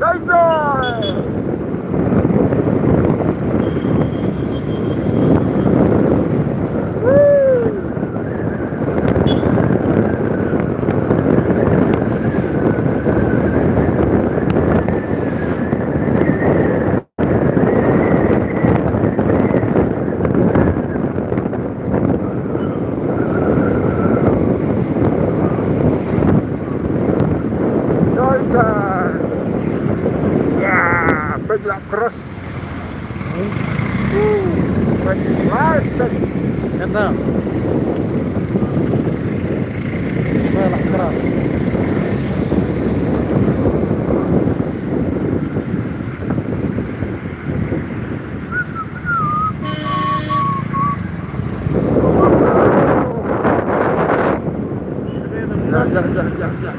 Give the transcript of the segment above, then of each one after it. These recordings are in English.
Enjoy! Bajak keras. Bajak keras. Kata. Belak keras.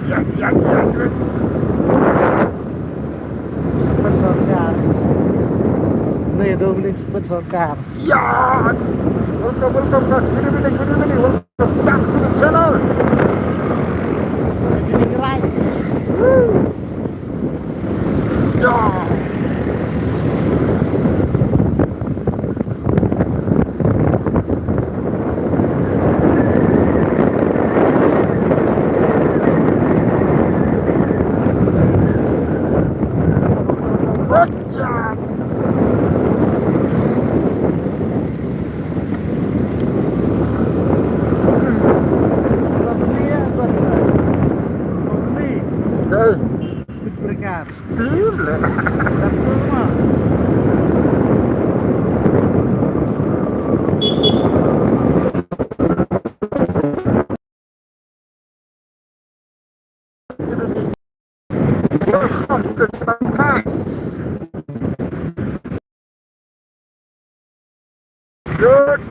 Ya. Sponsor car. Nih, 2 menit sponsor car. Ya. Welcome guys. Gini. Welcome back to the channel. Jadi gerai. Ya. Welcome to the podcast. Good.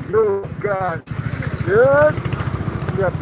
Yo guys. Good. Yep.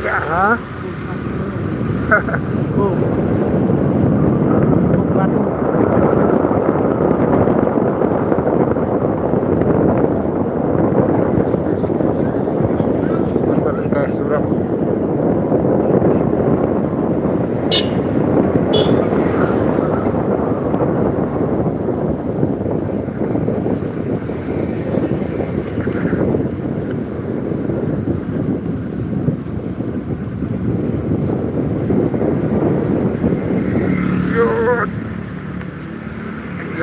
Ya. Hah? Bum batu. Balik ke Suram.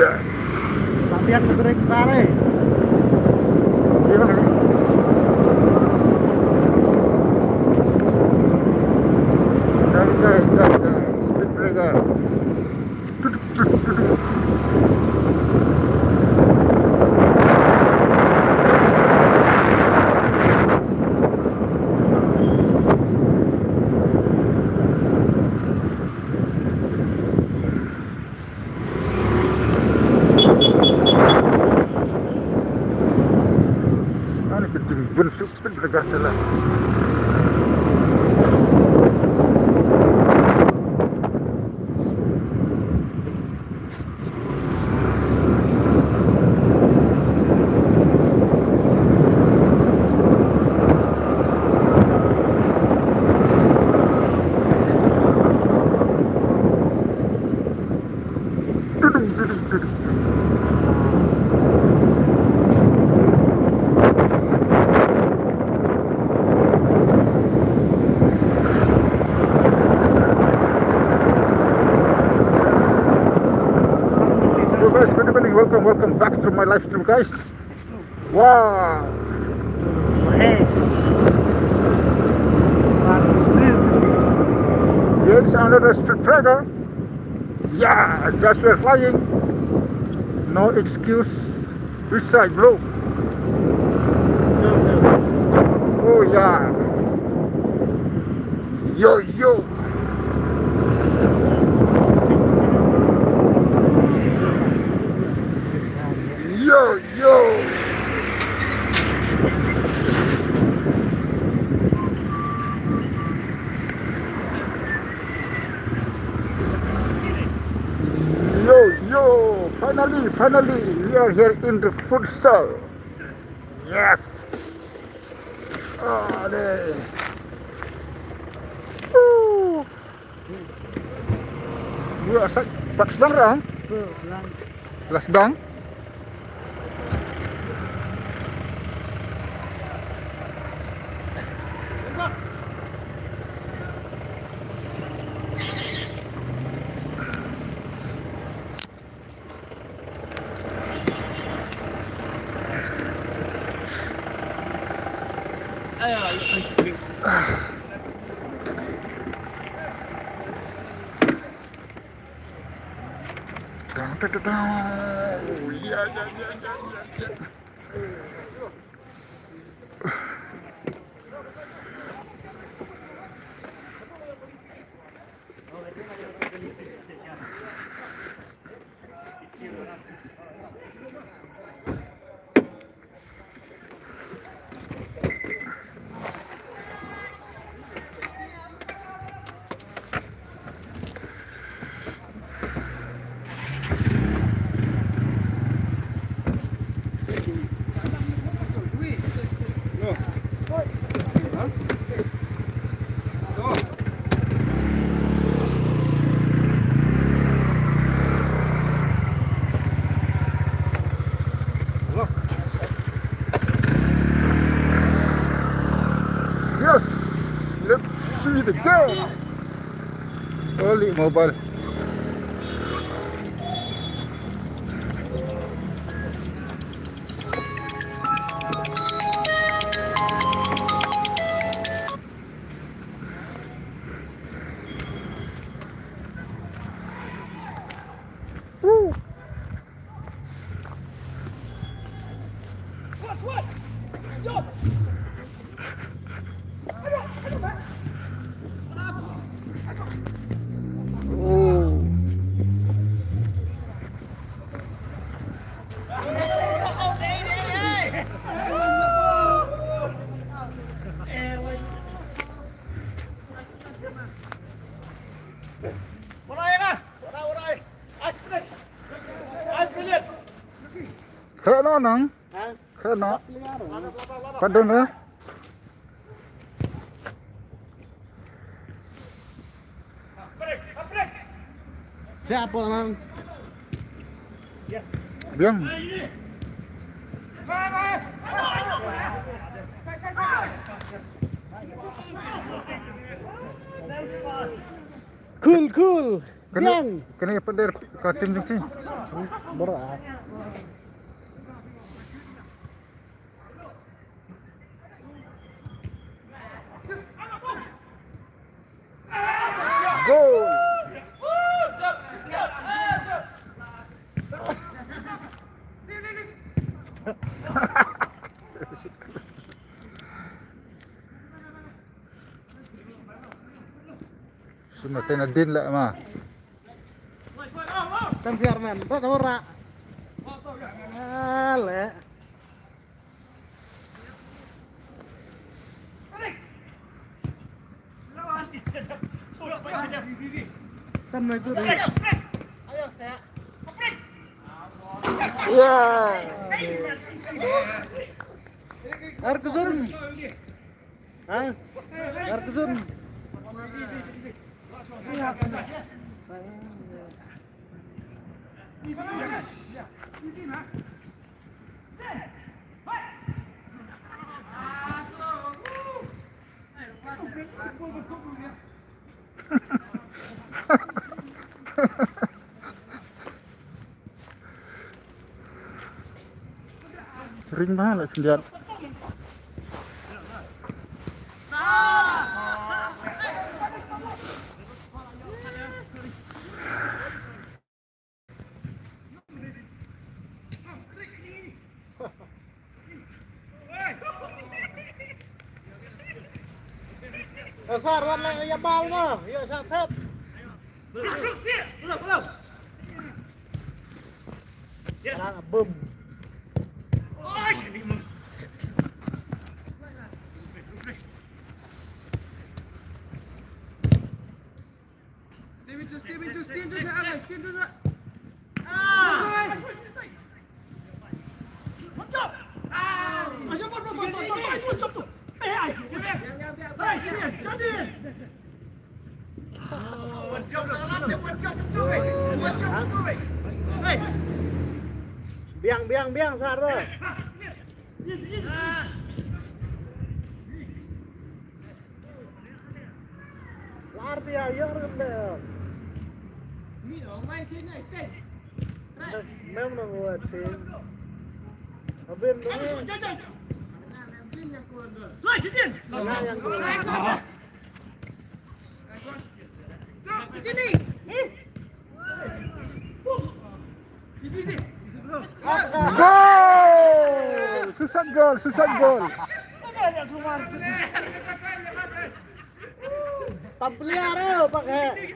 Yes. Latihan break tarik. Gimana nih? رجعت لها. Guys, good evening. Welcome back to my live stream, guys. Wow. Hey. Here's another street tracker. Yeah, just we're flying. No excuse. Which side, bro? Oh yeah. Yo. Yo. Yo. Finally, we are here in the futsal. Yes. Oh, there. Woo. Dua sak, pak sedang dong? Kelas sedang. Ya. Yes, let's see the game. Holy mobile. Woo. What? Yo! Oh. Kena nang? Kena. Padahal ya. Siapa nang? Biang. Cool. Kena Biang. kena pada ke tim ni. Berat. Gol. Semua kena din lah mah. Kan Firman, berat ora. Ale. Kan itu deh. Ya. Air kesun. Hah? Air kesun. Ring banget senjata. Besar warna ya bal mah. Ya satep. Belum. Yes. Boom. Biang sar tuh. Lari dia, ya udah. Memang buat sih. Abin ini. Mana yang Gol! Susah gol. Tampiliar pakai.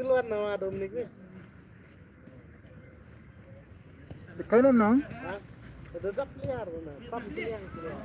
Keluar nama Dominic nih. Kailan lang? Hah? Tetap liar benar. Tampiliar keluar.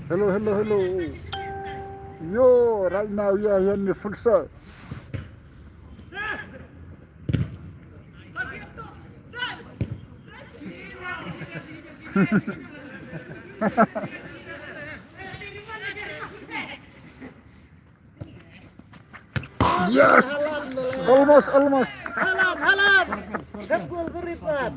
Hello. Yo, right now we are here in the futsal. Yes, almost. Halan. Kan gol keripan.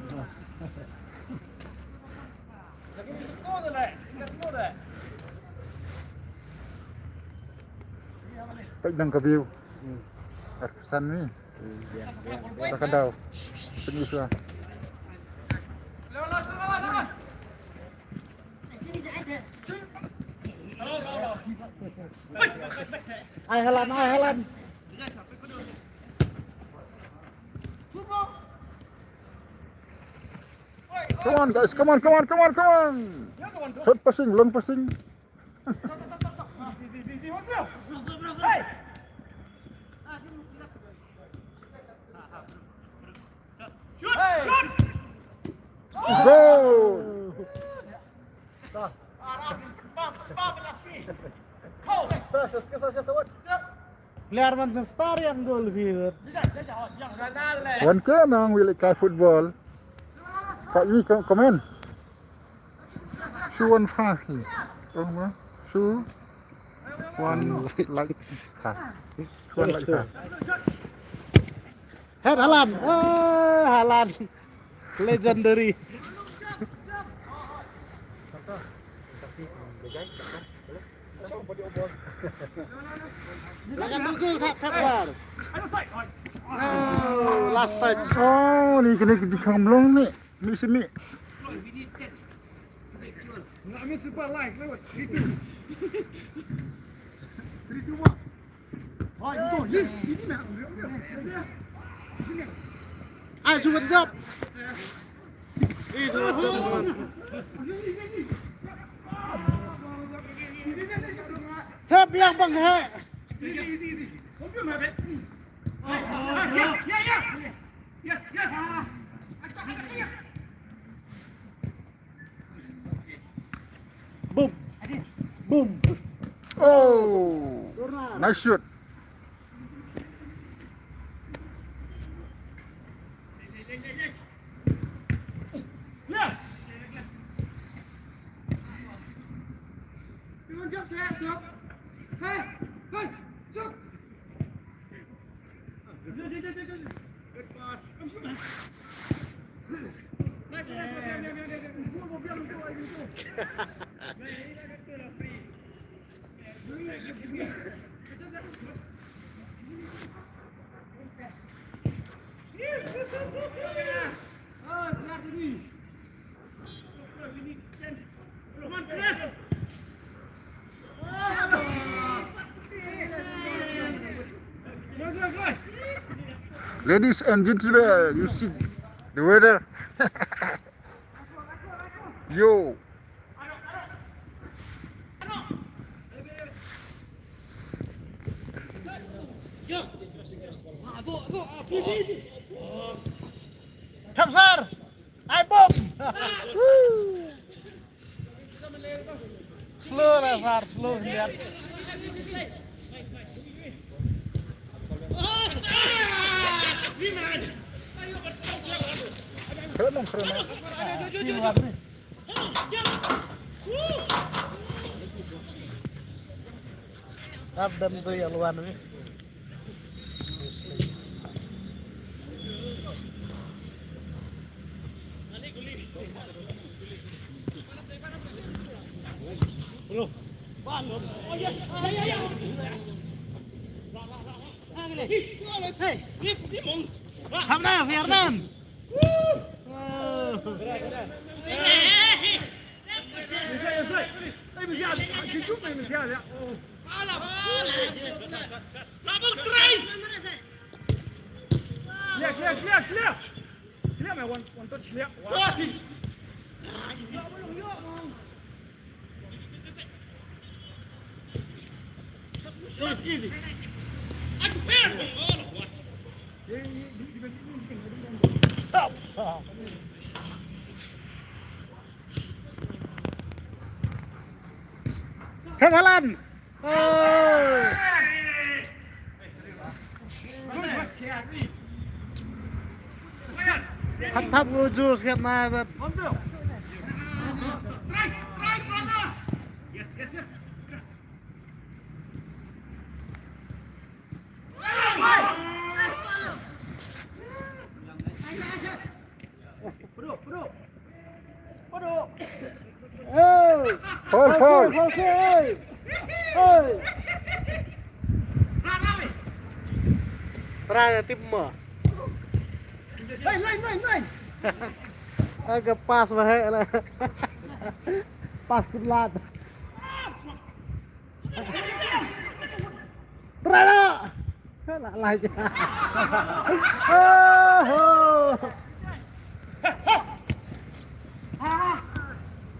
Pagdang kabiyo. Arkesan ni. Baka daw. Pag-isa. Ay halan. Come on guys, come on. Short passing, long passing. Goal! Player man sa star yang gol viewer. Wan ka nang wili ka football. Kak ini komen. Suwan fahi. Oh ma. Su. Wan like ka. Suwan like ka. Head Halan. Halan. Legendary. Jangan dukung sabar. Oh, last touch. Oh, ni kena di kamblong ni. Mi semi. Nggak miss super like lewat 3-2. 3-2 1. Oh, itu ini mah. Ai sudah job. Thép yang banghe. Easy. Confirm have it. Yeah. Yes. Boom. Oh. Nice shoot. Yeah. Đừng chấp xe xuống. Hey, xuống. Good pass. Ladies and gentlemen, you see the weather. Yo. Thăm sar. Ai bom. Slow lah sar, slow lihat. Keren. Abdam tu yang luar ni. Tham nào Việt Nam. Clear. Clear, my one touch clear. Easy. Thằng Hà Lan. Oh. Thap ngujur sekat na. Strike, brother. Yes. Peduk. Hey. Fall. Hey. Terakhir tim mah. Lain. Agak pas bahe lah. Pas kulat. Terakhir. Lah lagi.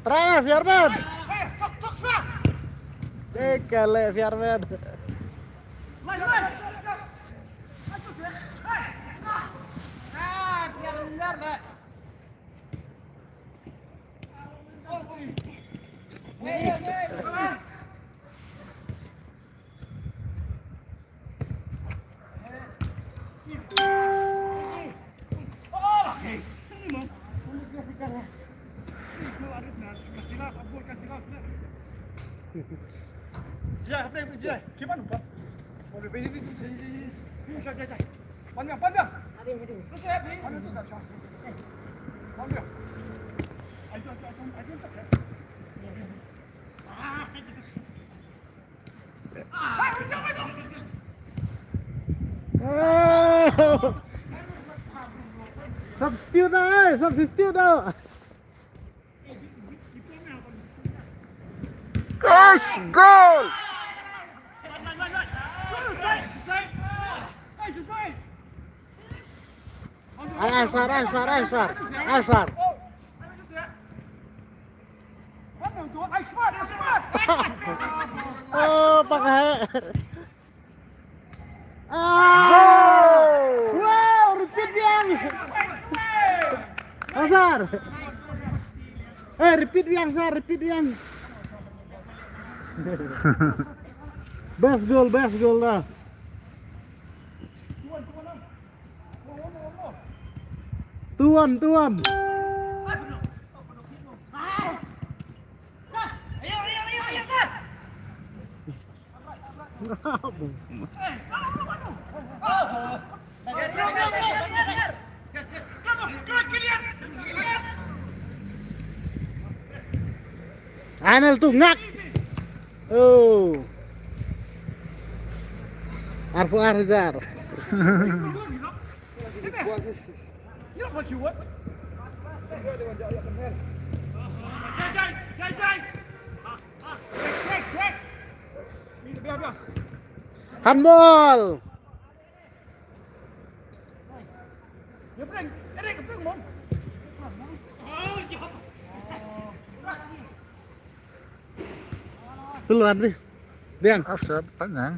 Terakhir Firman. Kale Firman. Lain. Ya, apa gimana, Pak? Mau ini. Panjang. Terus ya, panjang tuh enggak. Panjang. Ayo. Substitute ơi, substitute đâu. Gosh, goal! Ansar. Oh, pakai. Wow, repeat yang. Ansar. Repeat yang, Sar, repeat yang. Best goal dah. Tuan. Anel tuh ngak. Oh. Arfu Arjar. Handball. Duluan nih. Biang. Offside, tanya.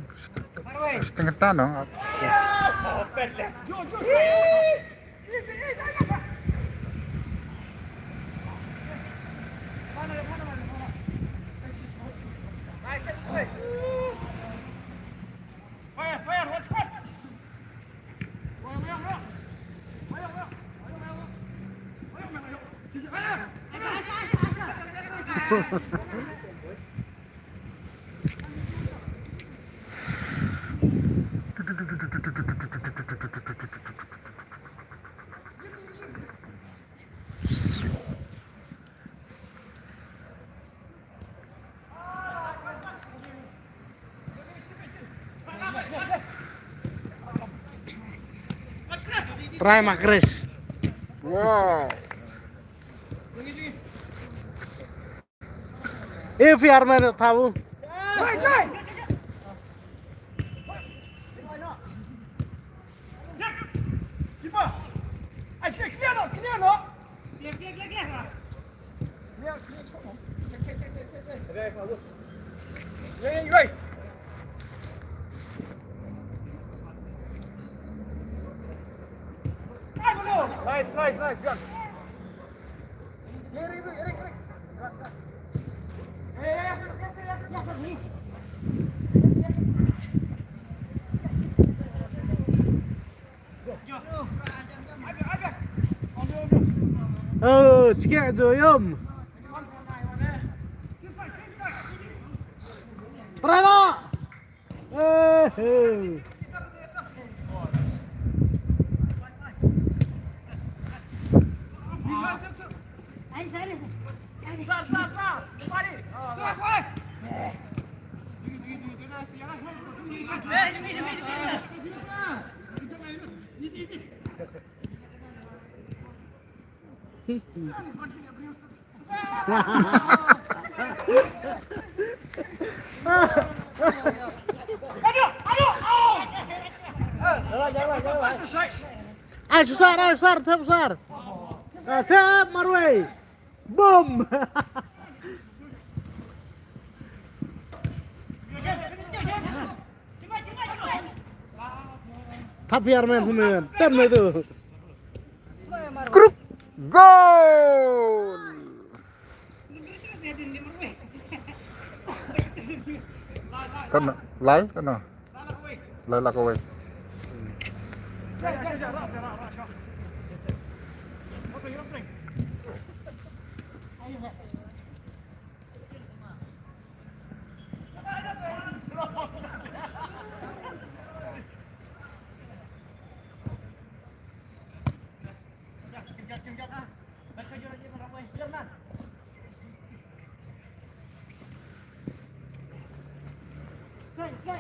Setengah tanong. Try Makris. Wow. VR mana tahu? Nice, Björn. Erik. Oh, cekek joyom. Treno. Ayo susar, besar. Tep Marway. Boom. Tapi Armen semen, tem itu. Kruk. Goal! Kan lai kan no. Lai lah kowe. God.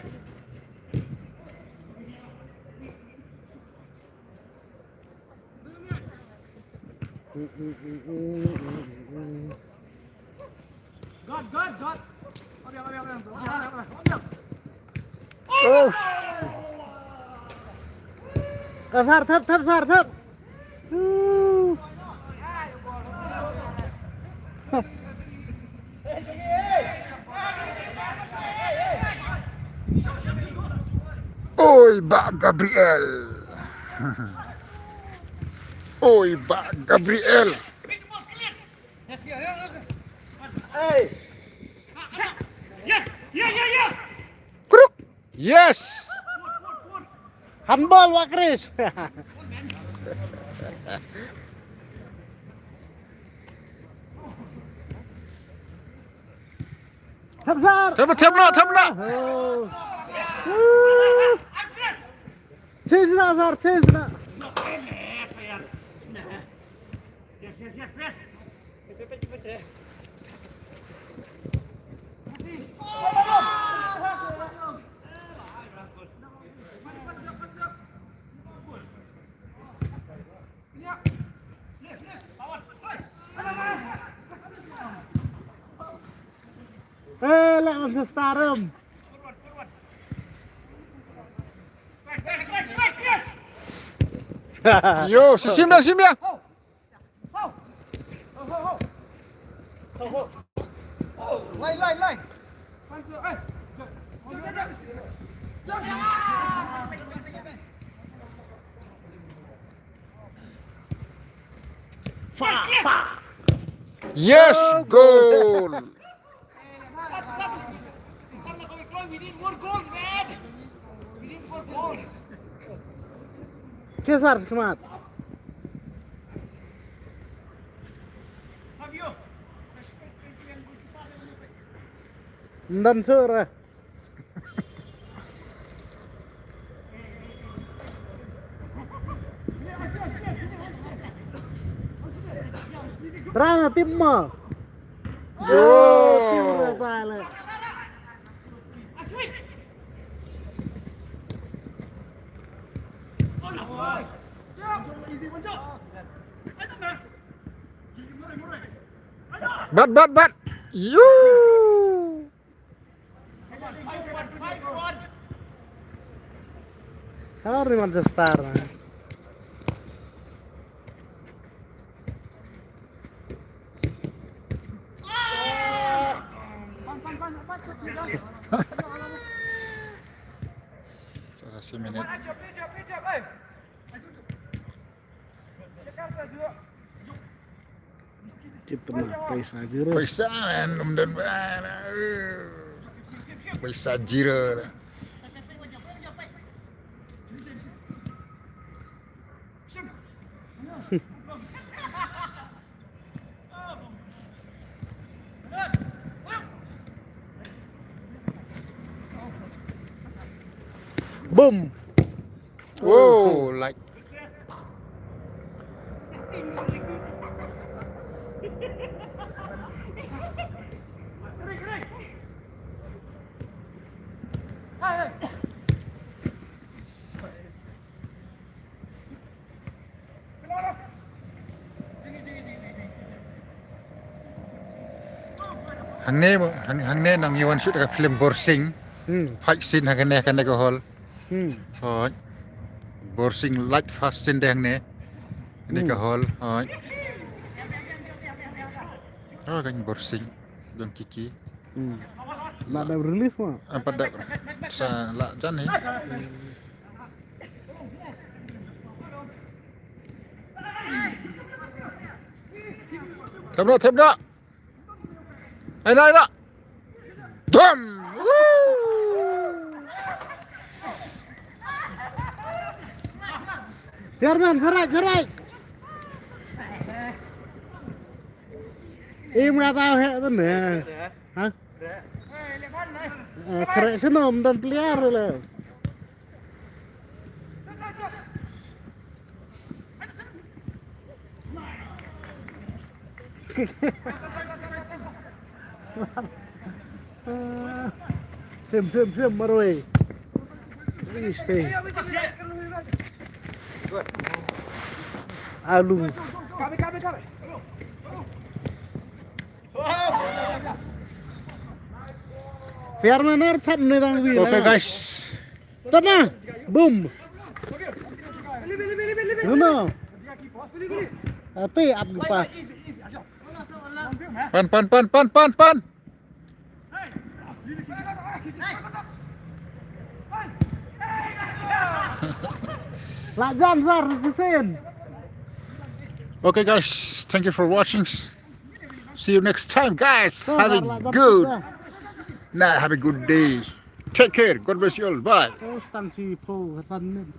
Ambil. Oh, Kasar thấp. oi Pak Gabriel. Oi Pak Gabriel. Kruk. Yes. Handball Wak Kris. Thấp Thấp. Chesna Azhar, chesna. Lawan sestarum. Yo, sim dia. Lain. Yes, goal. Kesar kemat. Dan sore. Terang tim mah. Yo, tim rata lah. Bat. You. Harus di Manchester. Satu menit. Kita mah paisa aja. Paisa dan paisa jira. Boom. Wow, like. Hang ne nang iwan shoot ka film borsing. Fight scene hang ne kan ko hol. Hoi. Borsing light fast scene hang ne. Ini ka hol. Hoi. Oh kan borsing dong kiki. Nak ada rilis mah. Pada sa la jan ni. Tabra. Ay na. Dam. Jerman serai. Im nggak tahu ya tuh nih. Hah? Kerek senom dan pelihara lah. Film maroi. Stay. Alus. Kami. Biar mana thap nih tang wi. Okay guys. Tana. Boom. Mana? Ate ap pa. Pan. Lajan zar sen. Okay guys, thank you for watching. See you next time guys. Have a good night, have a good day. Take care. God bless you all. Bye. Terus tan si po san